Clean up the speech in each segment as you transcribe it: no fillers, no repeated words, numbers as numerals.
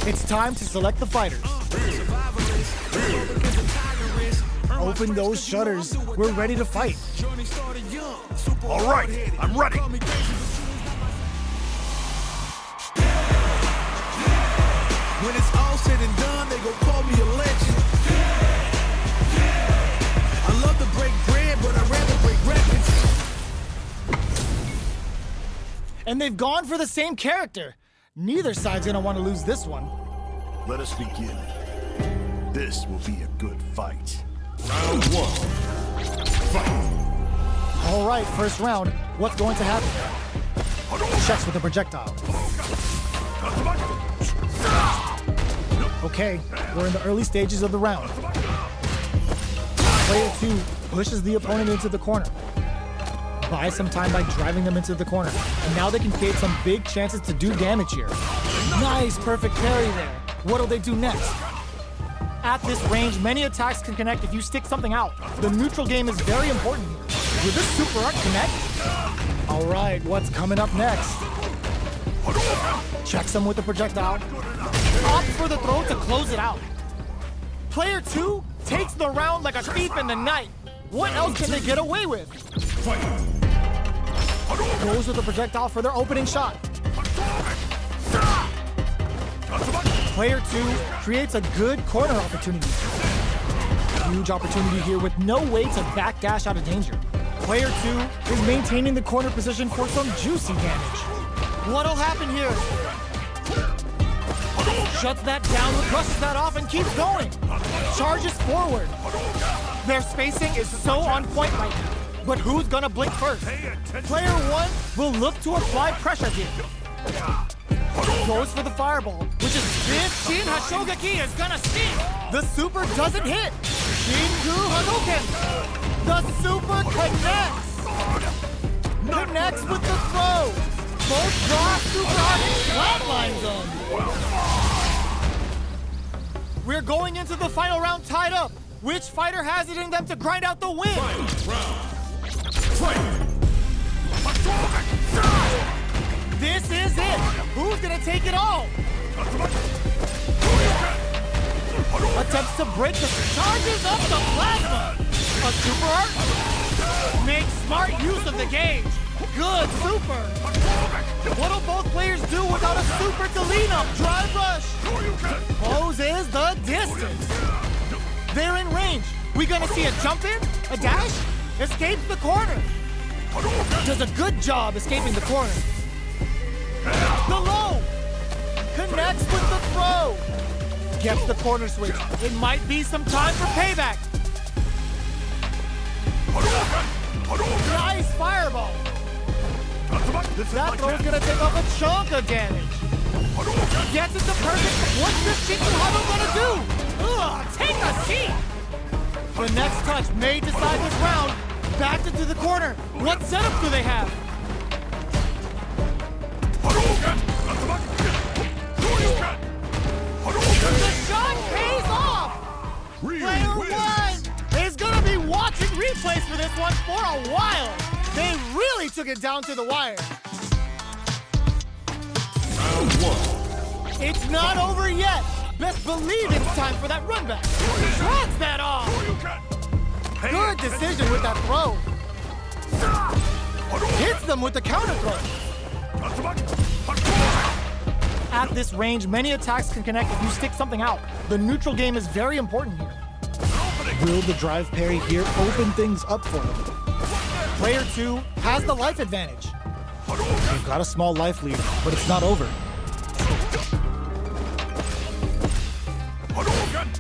It's time to select the fighters. Open those shutters. We're ready to fight. All right, I'm ready. When it's all said and done, they gon' call me a legend. I love to break bread, but I'd rather break records. And they've gone for the same character. Neither side's gonna want to lose this one. Let us begin. This will be a good fight. Round one. Fight. All right, first round. What's going to happen? Checks with the projectile. Okay, we're in the early stages of the round. Player 2 pushes the opponent into the corner. Buys some time by driving them into the corner. And now they can create some big chances to do damage here. Nice, perfect parry there. What'll they do next? At this range, many attacks can connect if you stick something out. The neutral game is very important here. Will this super art connect? All right, what's coming up next? Checks him with the projectile. Opts for the throw to close it out. Player 2 takes the round like a thief in the night. What else can they get away with? Goes with the projectile for their opening shot. Player 2 creates a good corner opportunity. Huge opportunity here with no way to backdash out of danger. Player 2 is maintaining the corner position for some juicy damage. What'll happen here? Shuts that down, brushes that off, and keeps going. Charges forward. Their spacing is so on point right now. But who's gonna blink first? Player 1 will look to apply pressure here. Goes for the fireball, which is this Shin Hashogeki is gonna sting. The super doesn't hit. Shingu Hadouken. The super connects. Connects with the throw. Both draw super hard and flatline zone. We're going into the final round tied up. Which fighter has it in them to grind out the win? This is it. Who's gonna take it all? Attempts to break the charges up the plasma. A super art makes smart use of the gauge. Good super. What'll both players do without a super to lean up? Drive rush. Closes the distance. They're in range. We gonna see a jump in? A dash? Escapes the corner. Does a good job escaping the corner. The low. Connects with the throw. Gets the corner switch. It might be some time for payback. Nice fireball. That throw's gonna take off a chunk of damage. Gets it to perfect. What's this Shingu Hado gonna do? Ugh, take a seat. The next touch may decide this round. Backed into the corner. What setup do they have? The shot pays off! Player 1 is gonna be watching replays for this one for a while. They really took it down to the wire. Round one. It's not over yet. Best believe it's time for that run back. Drops that off. Good decision with that throw. Hits them with the counter throw. At this range, many attacks can connect if you stick something out. The neutral game is very important here. Will the drive parry here open things up for them? Player 2 has the life advantage. They've got a small life lead, but it's not over.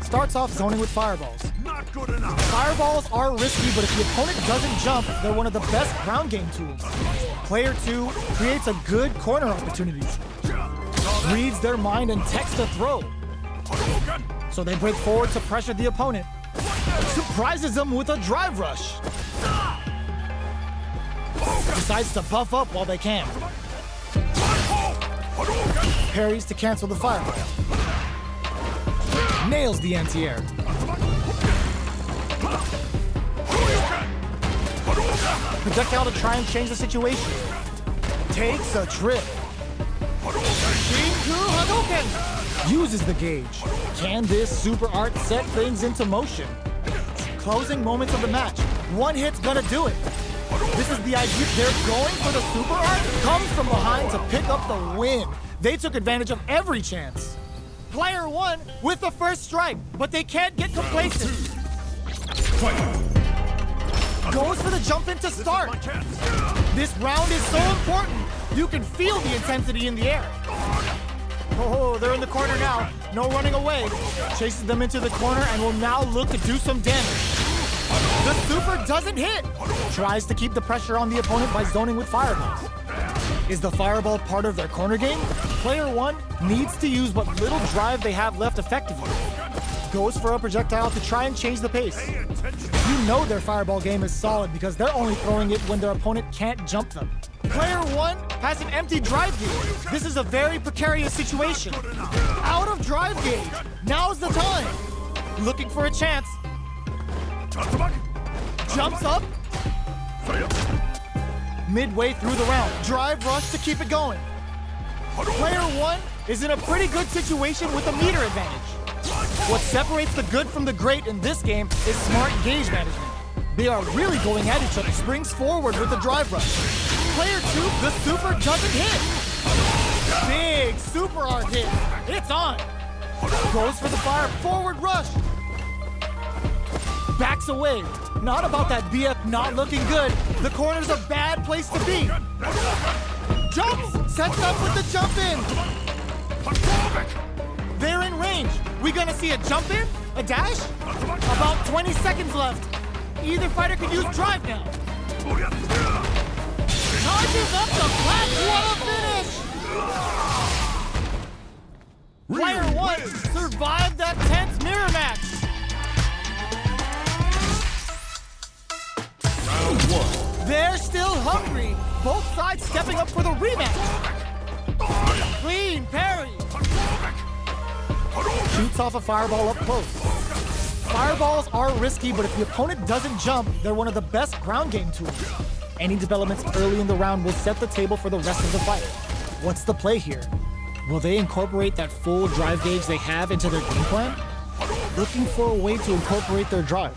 Starts off zoning with fireballs. Not good enough. Fireballs are risky, but if the opponent doesn't jump, they're one of the best ground game tools. Player 2 creates a good corner opportunity. Reads their mind and texts a throw. So they break forward to pressure the opponent. Surprises them with a drive rush. Decides to buff up while they can. Parries to cancel the fireball. Nails the anti-air. Projectile to try and change the situation. Takes a trip. Shingu Hadouken! uses the gauge. Can this super art set things into motion? Closing moments of the match. One hit's gonna do it. This is the idea. They're going for the super art. Comes from behind to pick up the win. They took advantage of every chance. Player one with the first strike, but they can't get complacent. Goes for the jump in to start. This round is so important. You can feel the intensity in the air. Oh, they're in the corner now. No running away. Chases them into the corner and will now look to do some damage. The super doesn't hit. Tries to keep the pressure on the opponent by zoning with fireballs. Is the fireball part of their corner game? Player one needs to use what little drive they have left effectively. Goes for a projectile to try and change the pace. You know their fireball game is solid because they're only throwing it when their opponent can't jump them. Player one has an empty drive gauge. This is a very precarious situation. Out of drive gauge. Now's the time. Looking for a chance. Jumps up. Midway through the round. Drive rush to keep it going. Player one is in a pretty good situation with a meter advantage. What separates the good from the great in this game is smart gauge management. They are really going at each other. Springs forward with the drive rush. Player two, the super doesn't hit. Big super art hit. It's on. Goes for the fire forward rush. Backs away. Not about that BF not looking good. The corner's a bad place to be. Jumps. Sets up with the jump in. They're in range. We gonna see a jump in? A dash? About 20 seconds left. Either fighter could use drive now. Charges up the flat. What a finish! Player one survived that tense mirror match. Round one. They're still hungry. Both sides stepping up for the rematch. Clean parry. Shoots off a fireball up close. Fireballs are risky, but if the opponent doesn't jump, they're one of the best ground game tools. Any developments early in the round will set the table for the rest of the fight. What's the play here? Will they incorporate that full drive gauge they have into their game plan? Looking for a way to incorporate their drive.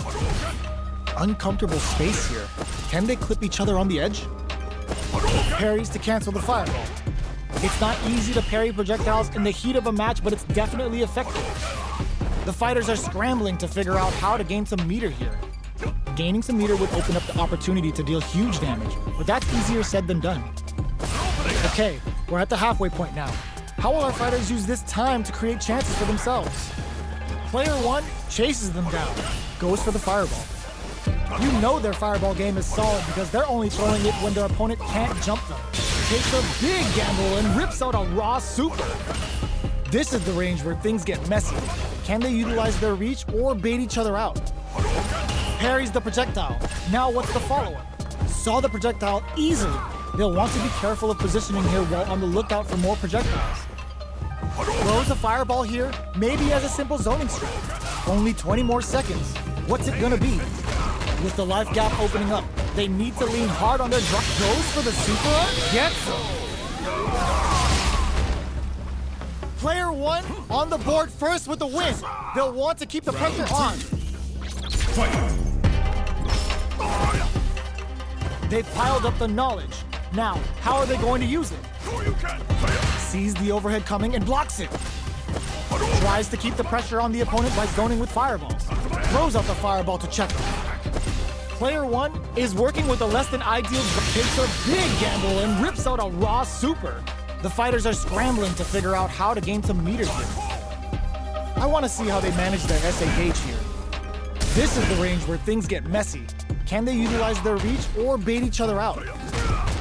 Uncomfortable space here. Can they clip each other on the edge? Parries to cancel the fireball. It's not easy to parry projectiles in the heat of a match, but it's definitely effective. The fighters are scrambling to figure out how to gain some meter here. Gaining some meter would open up the opportunity to deal huge damage, but that's easier said than done. Okay, we're at the halfway point now. How will our fighters use this time to create chances for themselves? Player one chases them down, goes for the fireball. You know their fireball game is solid because they're only throwing it when their opponent can't jump them. Takes a big gamble and rips out a raw super. This is the range where things get messy. Can they utilize their reach or bait each other out? Parries the projectile. Now what's the follow-up? Saw the projectile easily. They'll want to be careful of positioning here while on the lookout for more projectiles. Throws a fireball here, maybe as a simple zoning strat. Only 20 more seconds. What's it gonna be? With the life gap opening up, they need to lean hard on their drop. Goes for the super art? Gets him. Player one on the board first with the win. They'll want to keep the pressure on. They've piled up the knowledge. Now, how are they going to use it? Sees the overhead coming and blocks it. Tries to keep the pressure on the opponent by zoning with fireballs. Throws out the fireball to check him. Player one is working with a less than ideal. Takes a big gamble and rips out a raw super. The fighters are scrambling to figure out how to gain some meter here. I want to see how they manage their SA gauge here. This is the range where things get messy. Can they utilize their reach or bait each other out?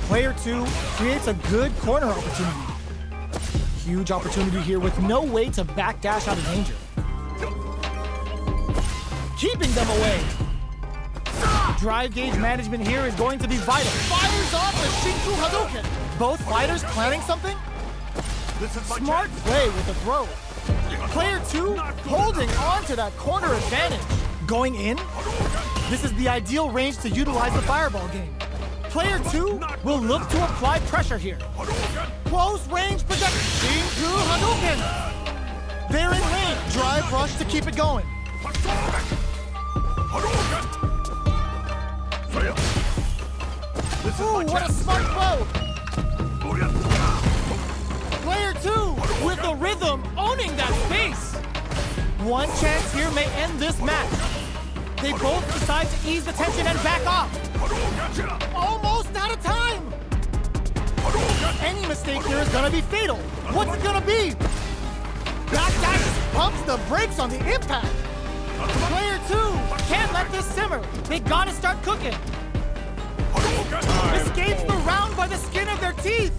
Player two creates a good corner opportunity. Huge opportunity here with no way to backdash out of danger. Keeping them away. Drive gauge management here is going to be vital. Fires off the Shinku Hadouken. Both fighters planning something? Smart play with the throw. Player two holding on to that corner advantage. Going in? This is the ideal range to utilize the fireball game. Player two will look to apply pressure here. Close range projection. Shinku Hadouken. rush to keep it going. Ooh, what a smart throw! Player 2 with the rhythm owning that space. One chance here may end this match. They both decide to ease the tension and back off. Almost out of time. Any mistake here is gonna be fatal. What's it gonna be? That guy just pumps the brakes on the impact. Player 2 can't let this simmer. They gotta start cooking. Escapes the round by the skin of their teeth.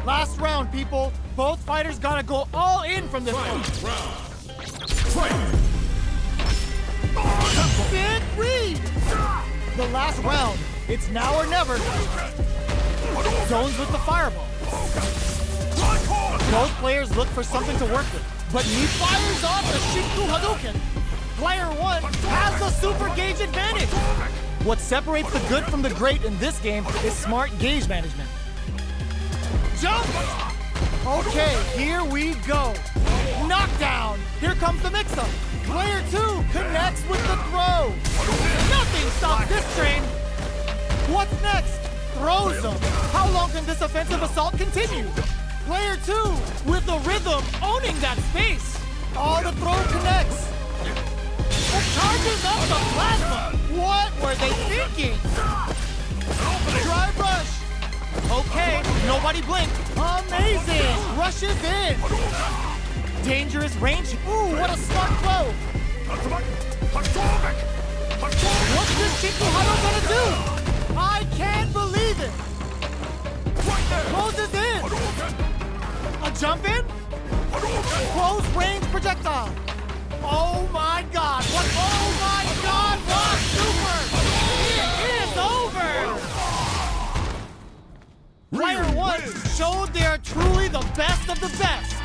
Last round, people. Both fighters gotta go all in from this one. Big read. The last round. It's now or never. Zones with the fireball. Both players look for something to work with, but he fires off the Shinku Hadouken. Player 1 has the super gauge advantage. What separates the good from the great in this game is smart gauge management. Jump! Okay, here we go. Knockdown! Here comes the mix-up. Player 2 connects with the throw. Nothing stops this train. What's next? Throws him. How long can this offensive assault continue? Player 2 with the rhythm owning that space. Oh, the throw connects. It charges up the plasma. What were they thinking? Dry brush. Okay, nobody blinked. Amazing. Rushes in. Dangerous range. Ooh, what a smart throw. What's this Shinku Hado gonna do? I can't believe it. Closes in. A jump in? Close range projectile. Oh my God! What? Oh my God! What? Super! It is over! Player 1 showed they are truly the best of the best.